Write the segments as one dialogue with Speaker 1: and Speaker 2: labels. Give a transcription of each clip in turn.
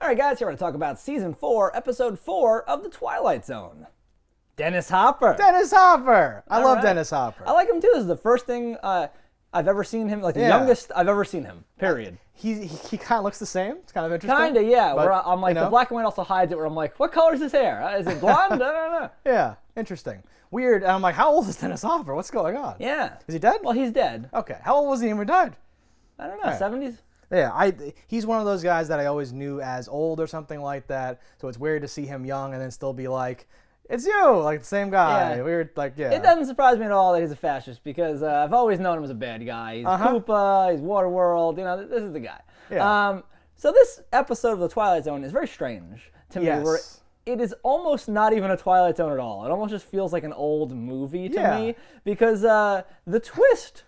Speaker 1: All right, guys, here we're going to talk about Season 4, Episode 4 of The Twilight Zone. Dennis Hopper.
Speaker 2: Dennis Hopper. I love
Speaker 1: right.
Speaker 2: Dennis Hopper.
Speaker 1: I like him, too. This is the first thing I've ever seen him, like the youngest I've ever seen him, period.
Speaker 2: He kind of looks the same. It's kind of interesting.
Speaker 1: Kind of, yeah.
Speaker 2: But,
Speaker 1: where I'm like, the black and white also hides it, where I'm like, what color is his hair? Is it blonde? I don't know.
Speaker 2: Yeah, interesting. Weird. And I'm like, how old is Dennis Hopper? What's going on?
Speaker 1: Yeah.
Speaker 2: Is he dead?
Speaker 1: Well, he's dead.
Speaker 2: Okay. How old was he when he died?
Speaker 1: I don't know, 70s?
Speaker 2: Yeah, he's one of those guys that I always knew as old or something like that. So it's weird to see him young and then still be like, it's you, like the same guy.
Speaker 1: Yeah.
Speaker 2: Weird, like, yeah.
Speaker 1: It doesn't surprise me at all that he's a fascist because I've always known him as a bad guy. He's Koopa, he's Waterworld, this is the guy.
Speaker 2: Yeah.
Speaker 1: So this episode of The Twilight Zone is very strange to me, where it is almost not even a Twilight Zone at all. It almost just feels like an old movie to me because the twist,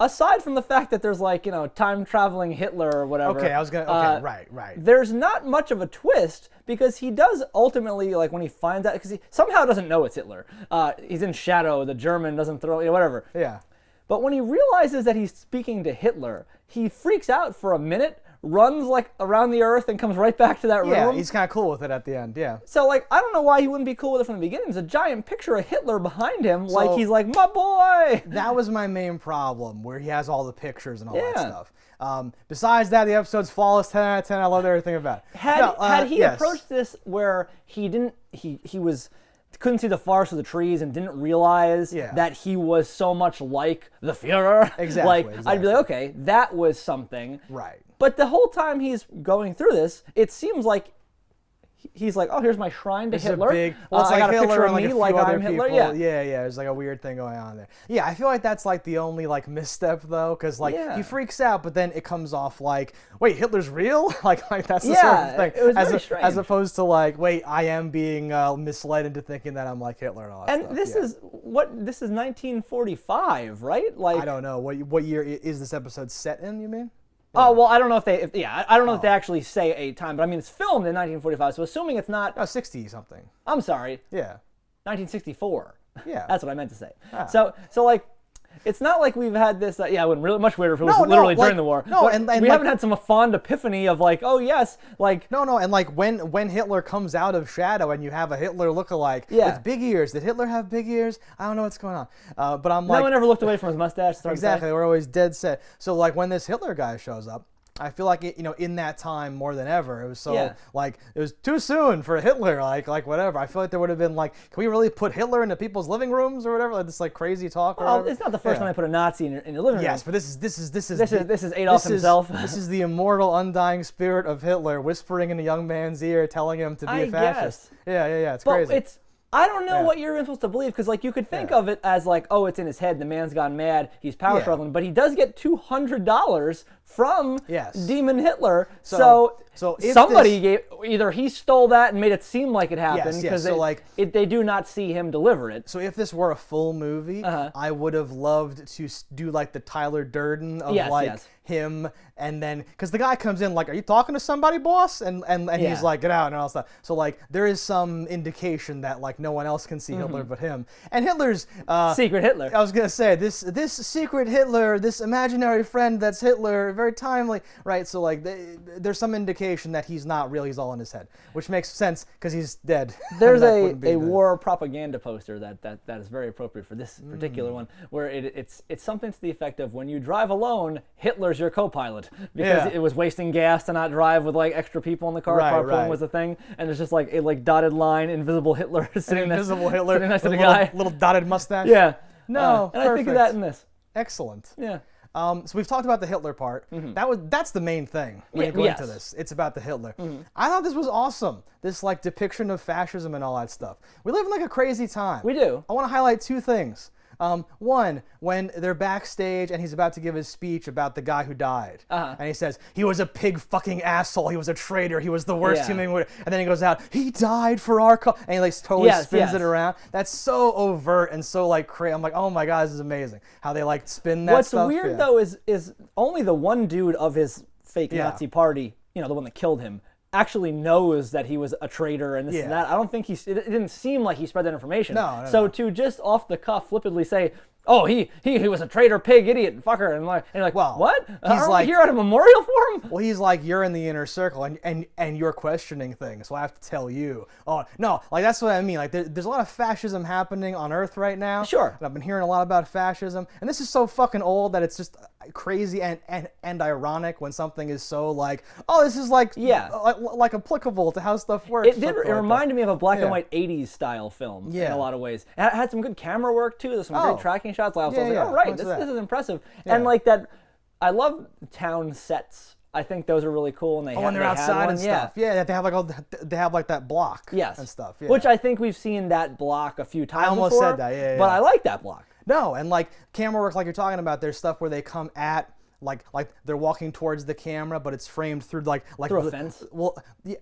Speaker 1: aside from the fact that there's like, time-traveling Hitler or whatever.
Speaker 2: Okay, I was going to, right.
Speaker 1: There's not much of a twist because he does ultimately, like when he finds out, because he somehow doesn't know it's Hitler. He's in shadow, the German doesn't throw, whatever.
Speaker 2: Yeah.
Speaker 1: But when he realizes that he's speaking to Hitler, he freaks out for a minute, runs like around the earth and comes right back to that room.
Speaker 2: Yeah, he's kind of cool with it at the end, yeah.
Speaker 1: So like, I don't know why he wouldn't be cool with it from the beginning. There's a giant picture of Hitler behind him, like he's like, my boy!
Speaker 2: That was my main problem, where he has all the pictures and all that stuff. Besides that, the episode's flawless, 10 out of 10. I loved everything about it.
Speaker 1: Had he approached this where he couldn't see the forest of the trees and didn't realize that he was so much like the Führer.
Speaker 2: Exactly.
Speaker 1: I'd be like, okay, that was something.
Speaker 2: Right.
Speaker 1: But the whole time he's going through this, it seems like he's like, oh, here's my shrine to Hitler.
Speaker 2: It's like
Speaker 1: I got
Speaker 2: Hitler
Speaker 1: a picture of
Speaker 2: and
Speaker 1: me
Speaker 2: like
Speaker 1: I'm
Speaker 2: people.
Speaker 1: Hitler.
Speaker 2: Yeah, there's like a weird thing going on there. Yeah, I feel like that's like the only like misstep though, because like he freaks out, but then it comes off like, wait, Hitler's real? like that's the sort of thing.
Speaker 1: It was very strange.
Speaker 2: As opposed to like, wait, I am being misled into thinking that I'm like Hitler and all that stuff.
Speaker 1: And this is 1945, right? Like,
Speaker 2: I don't know what year is this episode set in? You mean?
Speaker 1: Oh, well, I don't know if they actually say a time, but I mean, it's filmed in 1945, so assuming it's not...
Speaker 2: 60 something.
Speaker 1: I'm sorry.
Speaker 2: Yeah.
Speaker 1: 1964.
Speaker 2: Yeah.
Speaker 1: That's what I meant to say. So like, it's not like we've had this, it would really much weirder if it was literally during the war.
Speaker 2: No, and
Speaker 1: we haven't had some fond epiphany of like, oh yes, like...
Speaker 2: No, and like when Hitler comes out of shadow and you have a Hitler lookalike with big ears. Did Hitler have big ears? I don't know what's going on. But I'm like...
Speaker 1: No one ever looked away from his mustache.
Speaker 2: Exactly, we're always dead set. So like when this Hitler guy shows up, I feel like in that time more than ever, it was so like it was too soon for Hitler, like whatever. I feel like there would have been like, can we really put Hitler into people's living rooms or whatever? Like this like crazy talk.
Speaker 1: Well, it's not the first time I put a Nazi in your living room.
Speaker 2: Yes, but this is
Speaker 1: Adolf himself.
Speaker 2: This is the immortal, undying spirit of Hitler whispering in a young man's ear, telling him to be a fascist. Yeah, it's crazy.
Speaker 1: I don't know what you're supposed to believe, because like you could think of it as like, oh, it's in his head, the man's gone mad, he's power struggling, but he does get $200 from Demon Hitler. So if somebody gave, either he stole that and made it seem like it happened, because they do not see him deliver it.
Speaker 2: So if this were a full movie, I would have loved to do like the Tyler Durden of him, and then because the guy comes in like, are you talking to somebody, boss? And he's like, get out and all that stuff. So like there is some indication that like no one else can see Hitler but him. And Hitler's
Speaker 1: secret Hitler.
Speaker 2: I was gonna say this secret Hitler, this imaginary friend that's Hitler, very timely, right? So like there's some indication that he's not real, he's all in his head, which makes sense because he's dead.
Speaker 1: There's a war propaganda poster that is very appropriate for this particular one, where it's something to the effect of, when you drive alone, Hitler's your co-pilot, because it was wasting gas to not drive with like extra people in the car. Carpooling was a thing, and it's just like a dotted line, invisible Hitler sitting next to the guy,
Speaker 2: little dotted mustache.
Speaker 1: Yeah,
Speaker 2: no,
Speaker 1: and I think of that in this.
Speaker 2: Excellent.
Speaker 1: Yeah.
Speaker 2: So we've talked about the Hitler part. That's the main thing when you go into this. It's about the Hitler. I thought this was awesome. This like depiction of fascism and all that stuff. We live in like a crazy time.
Speaker 1: We do.
Speaker 2: I want to highlight two things. One, when they're backstage and he's about to give his speech about the guy who died. And he says, he was a pig fucking asshole, he was a traitor, he was the worst human. And then he goes out, he died for our cause. And he like totally spins it around. That's so overt and so like crazy. I'm like, oh my God, this is amazing. How they like spin that stuff.
Speaker 1: What's weird though is only the one dude of his fake Nazi party, the one that killed him, actually knows that he was a traitor and this and that. I don't think it didn't seem like he spread that information.
Speaker 2: No.
Speaker 1: So to just off the cuff flippantly say, oh, he was a traitor, pig, idiot, fucker, and you're like,
Speaker 2: Well,
Speaker 1: what?
Speaker 2: he's
Speaker 1: Are
Speaker 2: like-
Speaker 1: we here at a memorial for him?
Speaker 2: Well, he's like, you're in the inner circle, and you're questioning things, so I have to tell you. Oh, no, like, that's what I mean. Like, there's a lot of fascism happening on Earth right now.
Speaker 1: Sure.
Speaker 2: And I've been hearing a lot about fascism, and this is so fucking old that it's just crazy and ironic when something is so like, oh, this is like, like applicable to how stuff works.
Speaker 1: It reminded me of a black and white 80s style film in
Speaker 2: Yeah.
Speaker 1: a lot of ways. It had some good camera work too. There's some great tracking shots. I was like, oh, right, this is impressive.
Speaker 2: Yeah.
Speaker 1: And like that, I love town sets. I think those are really cool. And
Speaker 2: when they're outside and stuff. Yeah, they have like that block.
Speaker 1: Yes.
Speaker 2: And stuff. Yeah.
Speaker 1: Which I think we've seen that block a few times.
Speaker 2: I almost
Speaker 1: before,
Speaker 2: said that. Yeah.
Speaker 1: But I like that block.
Speaker 2: No, and like camera work, like you're talking about, there's stuff where they come at. Like they're walking towards the camera, but it's framed through like
Speaker 1: through a fence.
Speaker 2: Well,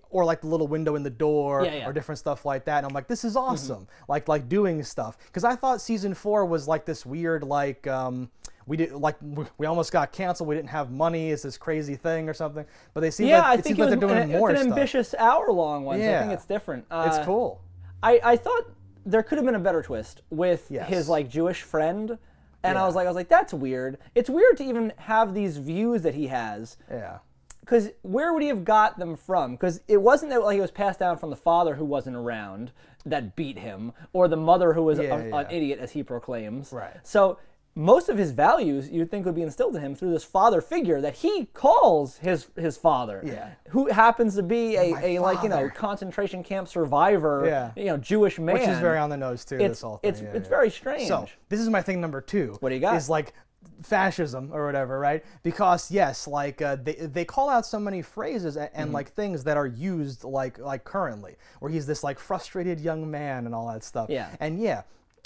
Speaker 2: or like the little window in the door,
Speaker 1: Yeah.
Speaker 2: or different stuff like that. And I'm like, this is awesome. Like doing stuff, because I thought season 4 was like this weird we almost got canceled. We didn't have money. It's this crazy thing or something. But they seem
Speaker 1: I
Speaker 2: like
Speaker 1: think
Speaker 2: they're doing more
Speaker 1: it's an
Speaker 2: stuff.
Speaker 1: ambitious hour-long one. So I
Speaker 2: Yeah.
Speaker 1: think it's different.
Speaker 2: It's cool.
Speaker 1: I thought there could have been a better twist with
Speaker 2: Yes.
Speaker 1: his like Jewish friend. And
Speaker 2: Yeah.
Speaker 1: I was like, that's weird. It's weird to even have these views that he has.
Speaker 2: Yeah.
Speaker 1: Because where would he have got them from? Because it wasn't that like he was passed down from the father who wasn't around that beat him, or the mother who was an idiot, as he proclaims.
Speaker 2: Right.
Speaker 1: So most of his values you'd think would be instilled in him through this father figure that he calls his father.
Speaker 2: Yeah.
Speaker 1: Who happens to be a like,
Speaker 2: father.
Speaker 1: concentration camp survivor, Jewish man.
Speaker 2: Which is very on the nose too.
Speaker 1: It's
Speaker 2: this whole thing.
Speaker 1: it's very strange.
Speaker 2: So this is my thing number 2.
Speaker 1: What do you got?
Speaker 2: Is like fascism or whatever, right? Because yes, like they call out so many phrases and like things that are used like currently, where he's this like frustrated young man and all that stuff.
Speaker 1: Yeah.
Speaker 2: And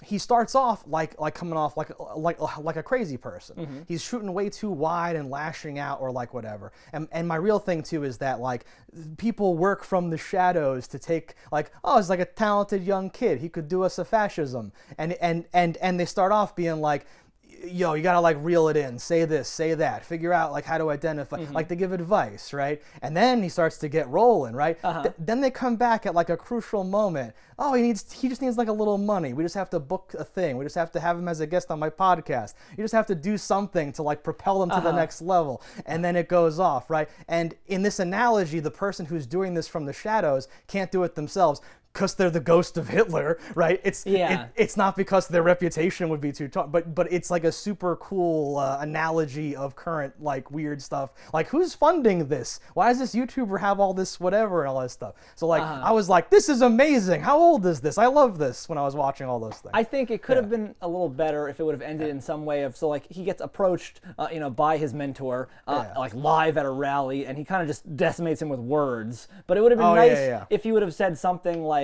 Speaker 2: he starts off like coming off like a crazy person. He's shooting way too wide and lashing out or like whatever. And my real thing too is that like people work from the shadows to take like, oh, it's like a talented young kid. He could do us a fascism. And they start off being like, yo, you gotta like reel it in, say this, say that, figure out like how to identify, like they give advice, right? And then he starts to get rolling, right? Then they come back at like a crucial moment. Oh, he just needs like a little money. We just have to book a thing. We just have to have him as a guest on my podcast. You just have to do something to like propel him to the next level. And then it goes off, right? And in this analogy, the person who's doing this from the shadows can't do it themselves, because they're the ghost of Hitler, right? It's not because their reputation would be too tough, but it's like a super cool analogy of current like weird stuff. Like, who's funding this? Why does this YouTuber have all this whatever and all that stuff? So like I was like, this is amazing. How old is this? I love this when I was watching all those things.
Speaker 1: I think it could have been a little better if it would have ended in some way of, so like he gets approached by his mentor like live at a rally, and he kind of just decimates him with words. But it would have been nice if he would have said something like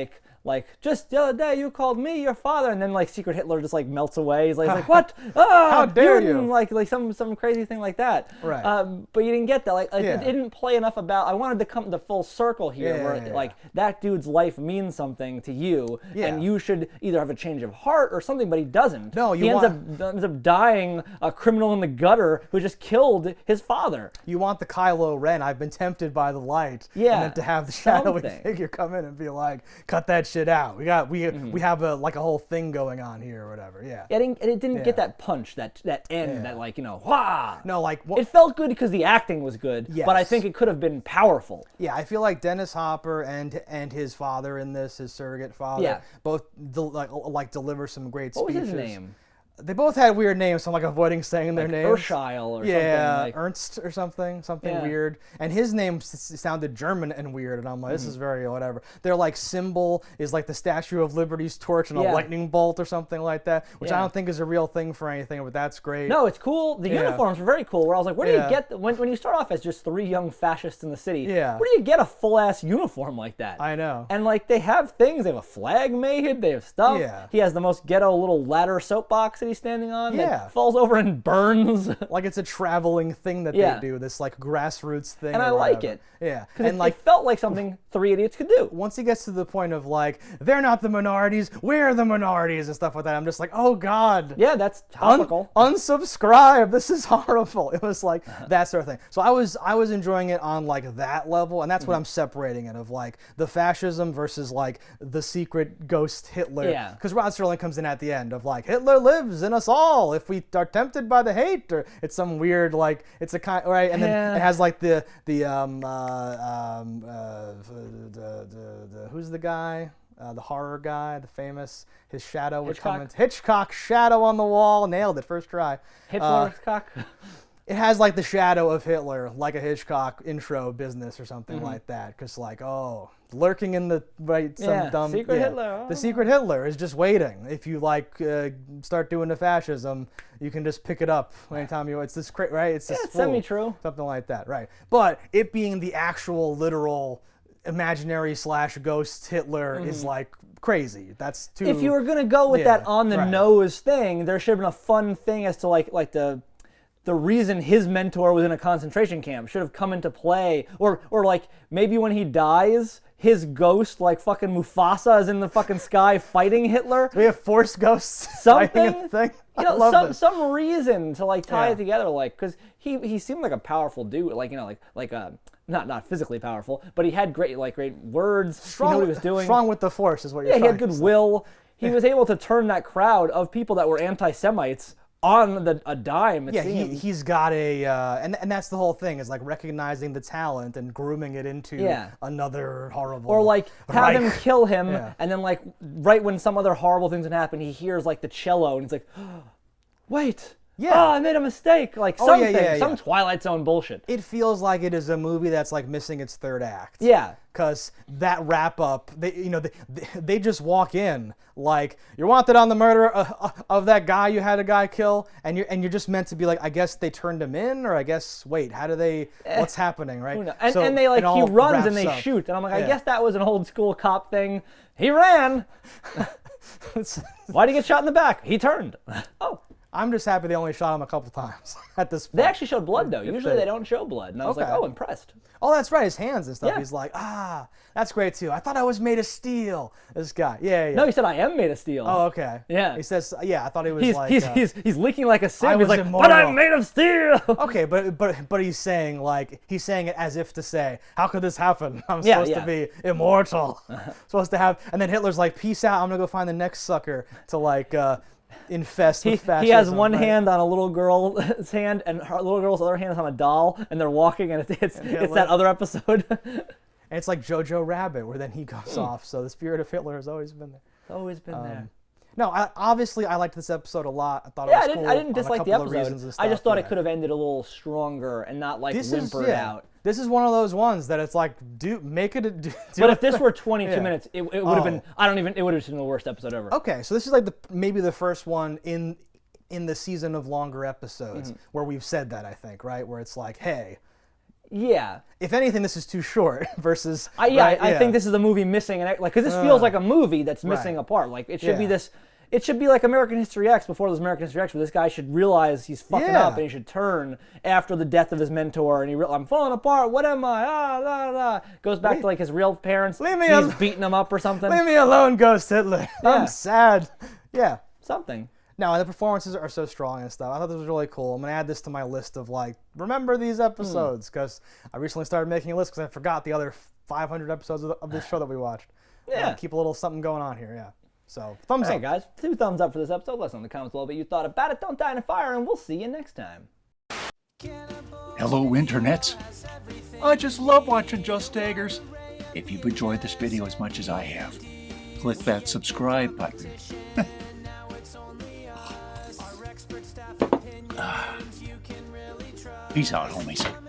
Speaker 1: just the other day you called me your father, and then like Secret Hitler just like melts away. He's like what? Oh,
Speaker 2: how dare you?
Speaker 1: Like some crazy thing like that.
Speaker 2: Right.
Speaker 1: But you didn't get that. Like it didn't play enough about. I wanted to come to full circle here, where like that dude's life means something to you, and you should either have a change of heart or something. But he doesn't.
Speaker 2: No,
Speaker 1: he ends up dying a criminal in the gutter who just killed his father.
Speaker 2: You want the Kylo Ren, I've been tempted by the light. And then to have the shadowy figure come in and be like, cut that shit out. We have a like a whole thing going on here or whatever. Yeah.
Speaker 1: And it didn't get that punch, that end, that like wah.
Speaker 2: No, like
Speaker 1: it felt good because the acting was good.
Speaker 2: Yes.
Speaker 1: But I think it could have been powerful.
Speaker 2: Yeah, I feel like Dennis Hopper and his father in this, his surrogate father, both deliver some great speeches.
Speaker 1: What was his name?
Speaker 2: They both had weird names, so I'm like avoiding saying their names.
Speaker 1: Urshile or something.
Speaker 2: Yeah, Ernst or something weird. And his name sounded German and weird, and I'm like, this is very whatever. Their like symbol is like the Statue of Liberty's torch and a lightning bolt or something like that, which I don't think is a real thing for anything, but that's great.
Speaker 1: No, it's cool. The uniforms were very cool. Where I was like, where do you get when you start off as just 3 young fascists in the city?
Speaker 2: Yeah.
Speaker 1: Where do you get a full ass uniform like that?
Speaker 2: I know.
Speaker 1: And like they have things. They have a flag made. They have stuff.
Speaker 2: Yeah.
Speaker 1: He has the most ghetto little ladder soapbox that he's standing on. That falls over and burns.
Speaker 2: Like it's a traveling thing that they do, this like grassroots thing.
Speaker 1: And I like it.
Speaker 2: Yeah.
Speaker 1: And it felt like something 3 idiots could do.
Speaker 2: Once he gets to the point of like, they're not the minorities, we're the minorities and stuff like that, I'm just like, oh God.
Speaker 1: Yeah, that's topical.
Speaker 2: Unsubscribe. This is horrible. It was like that sort of thing. So I was enjoying it on like that level, and that's what I'm separating it of, like the fascism versus like the secret ghost Hitler.
Speaker 1: Yeah.
Speaker 2: Because Rod Serling comes in at the end of like, Hitler lives lives in us all if we are tempted by the hate, or it's some weird like it's a kind right, and then it has like the who's the guy, the horror guy, the famous, his shadow would come. Hitchcock shadow on the wall, nailed it first try.
Speaker 1: Hitchcock.
Speaker 2: It has like the shadow of Hitler, like a Hitchcock intro business or something like that. Because like, lurking in the dumb
Speaker 1: secret Hitler.
Speaker 2: The secret Hitler is just waiting. If you like start doing the fascism, you can just pick it up anytime you. It's this right. It's this
Speaker 1: semi-true.
Speaker 2: Something like that, right? But it being the actual literal imaginary / ghost Hitler is like crazy. That's too.
Speaker 1: If you were gonna go with that on the nose thing, there should have been a fun thing as to like the reason his mentor was in a concentration camp should have come into play, or like maybe when he dies, his ghost, like fucking Mufasa, is in the fucking sky fighting Hitler.
Speaker 2: We have Force ghosts.
Speaker 1: Something.
Speaker 2: Thing.
Speaker 1: You know, some reason to like tie it together, like because he seemed like a powerful dude, like not physically powerful, but he had great words.
Speaker 2: Strong,
Speaker 1: he knew what he was doing.
Speaker 2: Strong with the Force is what you're saying.
Speaker 1: Yeah, he had good will. He was able to turn that crowd of people that were anti-Semites on a dime.
Speaker 2: He's got a and that's the whole thing, is like recognizing the talent and grooming it into another horrible.
Speaker 1: Or like have him kill him, and then like right when some other horrible things would happen, he hears like the cello and he's like, wait. Yeah, I made a mistake. Like some Twilight Zone bullshit.
Speaker 2: It feels like it is a movie that's like missing its third act.
Speaker 1: Yeah,
Speaker 2: because that wrap up, they just walk in like, you're wanted on the murder of that guy you had a guy kill, and you're just meant to be like, I guess they turned him in, or I guess wait, how do they? What's happening, right?
Speaker 1: And they like he runs and they shoot, and I'm like, I guess that was an old school cop thing. He ran. Why'd he get shot in the back? He turned. Oh.
Speaker 2: I'm just happy they only shot him a couple times at this point.
Speaker 1: They actually showed blood, though. Usually they don't show blood. And I was like, oh, impressed.
Speaker 2: Oh, that's right. His hands and stuff. Yeah. He's like, that's great, too. I thought I was made of steel. This guy. Yeah.
Speaker 1: No, he said, I am made of steel.
Speaker 2: Oh, okay.
Speaker 1: Yeah.
Speaker 2: He says, I thought he was
Speaker 1: he's leaking like a sim. He's like,
Speaker 2: immortal.
Speaker 1: But I'm made of steel.
Speaker 2: Okay, but he's saying it as if to say, how could this happen? I'm supposed to be immortal. Supposed to have, and then Hitler's like, peace out. I'm going to go find the next sucker to like, infest with fascism.
Speaker 1: He has one hand on a little girl's hand, and her little girl's other hand is on a doll, and they're walking, and it's that other episode.
Speaker 2: And it's like Jojo Rabbit, where then he goes off. So the spirit of Hitler has always been there.
Speaker 1: Always been there.
Speaker 2: No, I liked this episode a lot. I thought it was cool.
Speaker 1: I didn't dislike the episode. I just thought it could have ended a little stronger and not like whimpered out.
Speaker 2: This is one of those ones that it's like, make it.
Speaker 1: But if this were 22 minutes, it would have been. It would have been the worst episode ever.
Speaker 2: Okay, so this is like maybe the first one in the season of longer episodes where we've said that, I think, right? Where it's like, hey.
Speaker 1: Yeah.
Speaker 2: If anything, this is too short versus.
Speaker 1: I think this is a movie missing because this feels like a movie that's missing a part. Like it should be this. It should be like American History X before there's American History X, where this guy should realize he's fucking up and he should turn after the death of his mentor, and I'm falling apart. What am I? Goes back to like his real parents. He's beating him up or something.
Speaker 2: Leave me alone, Ghost Hitler. Yeah. I'm sad. Yeah.
Speaker 1: Something.
Speaker 2: No, and the performances are so strong and stuff. I thought this was really cool. I'm going to add this to my list of like, remember these episodes, because I recently started making a list because I forgot the other 500 episodes of this show that we watched. Yeah. Keep a little something going on here, yeah. So, thumbs up.
Speaker 1: Hey guys, 2 thumbs up for this episode. Let us know in the comments below what you thought about it. Don't die in a fire, and we'll see you next time.
Speaker 3: Hello, internets. I just love watching Just Daggers. If you've enjoyed this video as much as I have, click that subscribe button. Peace out, homies.